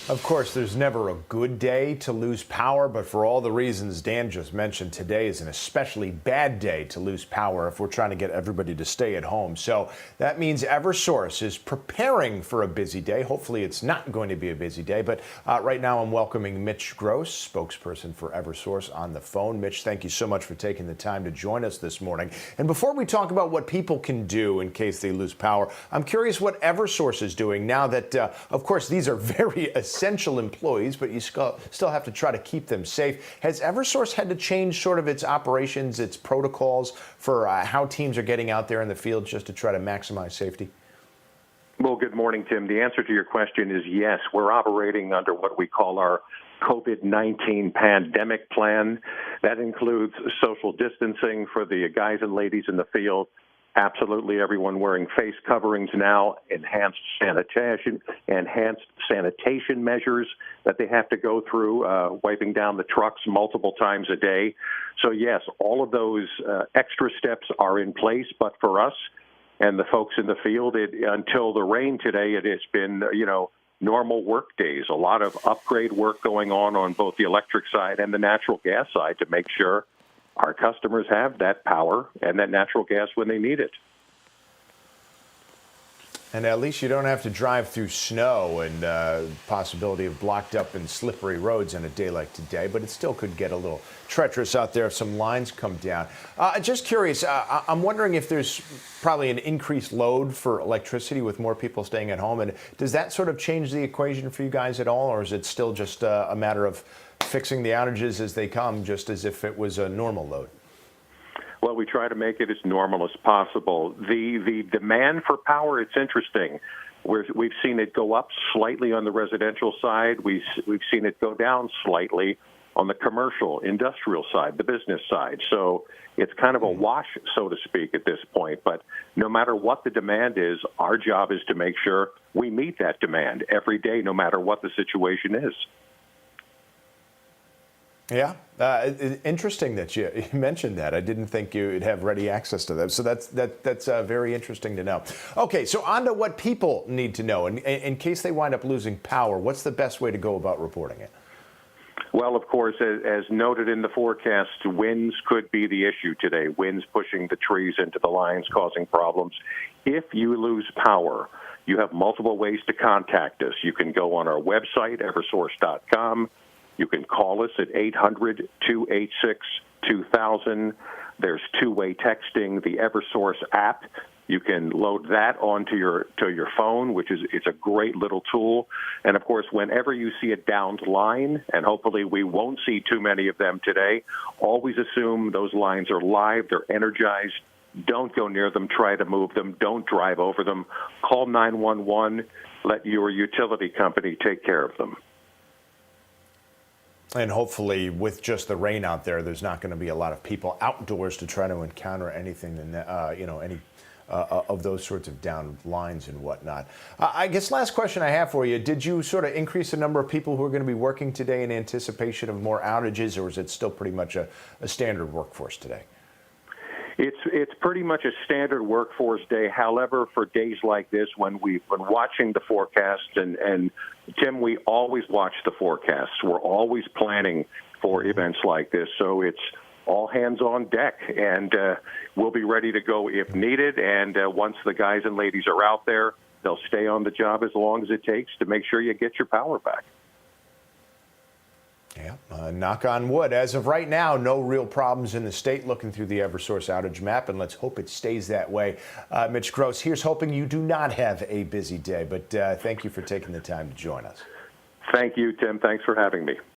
Of course, there's never a good day to lose power, but for all the reasons Dan just mentioned, today is an especially bad day to lose power if we're trying to get everybody to stay at home. So that means Eversource is preparing for a busy day. Hopefully it's not going to be a busy day, but right now I'm welcoming Mitch Gross, spokesperson for Eversource, on the phone. Mitch, thank you so much for taking the time to join us this morning. And before we talk about what people can do in case they lose power, I'm curious what Eversource is doing now that, of course, these are very essential employees, but you still have to try to keep them safe. Has Eversource had to change sort of its operations, its protocols for how teams are getting out there in the field just to try to maximize safety? Well, good morning, Tim. The answer to your question is yes. We're operating under what we call our COVID-19 pandemic plan. That includes social distancing for the guys and ladies in the field. Absolutely everyone wearing face coverings now, enhanced sanitation measures that they have to go through, wiping down the trucks multiple times a day. So yes, all of those extra steps are in place, but for us and the folks in the field, until the rain today, it has been, normal work days, a lot of upgrade work going on both the electric side and the natural gas side to make sure our customers have that power and that natural gas when they need it. And at least you don't have to drive through snow and possibility of blocked up and slippery roads on a day like today, but it still could get a little treacherous out there if some lines come down. Just curious, I'm wondering if there's probably an increased load for electricity with more people staying at home, and does that sort of change the equation for you guys at all, or is it still just a matter of fixing the outages as they come, just as if it was a normal load? Well, we try to make it as normal as possible. The demand for power, it's interesting. We've seen it go up slightly on the residential side. We've seen it go down slightly on the commercial, industrial side, the business side. So it's kind of a wash, so to speak, at this point. But no matter what the demand is, our job is to make sure we meet that demand every day, no matter what the situation is. Yeah, interesting that you mentioned that. I didn't think you'd have ready access to them. So that's very interesting to know. Okay, so on to what people need to know. In case they wind up losing power, what's the best way to go about reporting it? Well, of course, as noted in the forecast, winds could be the issue today. Winds pushing the trees into the lines, causing problems. If you lose power, you have multiple ways to contact us. You can go on our website, eversource.com. You can call us at 800-286-2000. There's two-way texting, the Eversource app. You can load that onto your phone, it's a great little tool. And of course, whenever you see a downed line, and hopefully we won't see too many of them today, always assume those lines are live, they're energized. Don't go near them, try to move them, don't drive over them. Call 911, let your utility company take care of them. And hopefully, with just the rain out there, there's not going to be a lot of people outdoors to try to encounter anything, any of those sorts of down lines and whatnot. I guess last question I have for you: did you sort of increase the number of people who are going to be working today in anticipation of more outages, or is it still pretty much a standard workforce today? It's pretty much a standard workforce day. However, for days like this, when watching the forecast, and Tim, we always watch the forecasts. We're always planning for events like this. So it's all hands on deck, and we'll be ready to go if needed. And once the guys and ladies are out there, they'll stay on the job as long as it takes to make sure you get your power back. Yeah, knock on wood. As of right now, no real problems in the state. Looking through the Eversource outage map, and let's hope it stays that way. Mitch Gross, here's hoping you do not have a busy day, but thank you for taking the time to join us. Thank you, Tim. Thanks for having me.